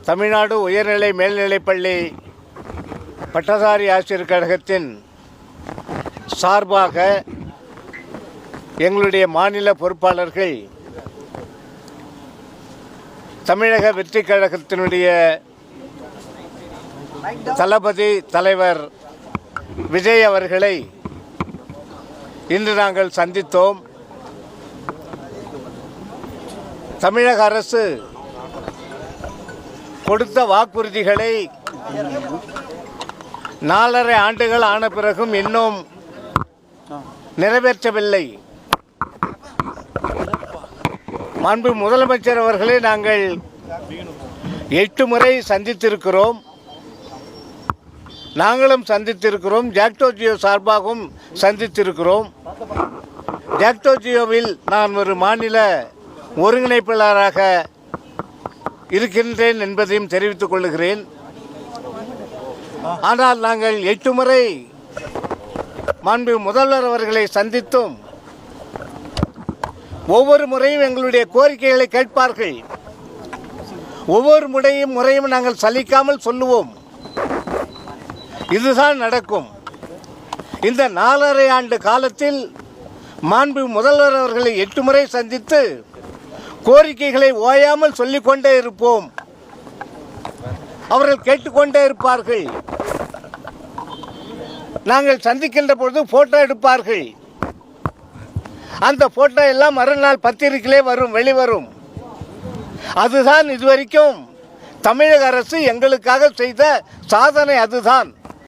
தமிழ்நாடு உயர்நிலை மேல்நிலைப்பள்ளி பட்டதாரி ஆசிரியர் கழகத்தின் சார்பாக எங்களுடைய மாநில பொறுப்பாளர்கள் தமிழக வெற்றி கழகத்தினுடைய தளபதி தலைவர் விஜய் அவர்களை இன்று நாங்கள் சந்தித்தோம். தமிழக அரசு கொடுத்த வாக்குறுதிகளை 4.5 ஆண்டுகள் ஆன பிறகும் இன்னும் நிறைவேற்றவில்லை. மாண்பு முதலமைச்சர் அவர்களை நாங்கள் 8 முறை சந்தித்திருக்கிறோம். நாங்களும் சந்தித்திருக்கிறோம். ஜாக்டோ ஜியோ சார்பாகவும் சந்தித்திருக்கிறோம். ஜாக்டோ ஜியோவில் நான் ஒரு மாநில ஒருங்கிணைப்பாளராக இருக்கின்றேன் என்பதையும் தெரிவித்துக் கொள்கிறேன். ஆனால் நாங்கள் 8 முறை மாண்பு முதல்வர் அவர்களை சந்தித்தும் ஒவ்வொரு முறையும் எங்களுடைய கோரிக்கைகளை கேட்பார்கள். ஒவ்வொரு முறையும் நாங்கள் சலிக்காமல் சொல்லுவோம். இதுதான் நடக்கும். இந்த 4.5 ஆண்டு காலத்தில் மாண்பு முதல்வர் அவர்களை 8 முறை சந்தித்து கோரிக்கைகளை ஓயாமல் சொல்லிக்கொண்டே இருப்போம். அவர்கள் கேட்டுக்கொண்டே இருப்பார்கள். நாங்கள் சந்திக்கின்ற பொழுது போட்டோ எடுப்பார்கள். அந்த போட்டோ எல்லாம் மறுநாள் பத்திரிகையிலே வெளிவரும். அதுதான் இதுவரைக்கும் தமிழக அரசு எங்களுக்காக செய்த சாதனை. அதுதான்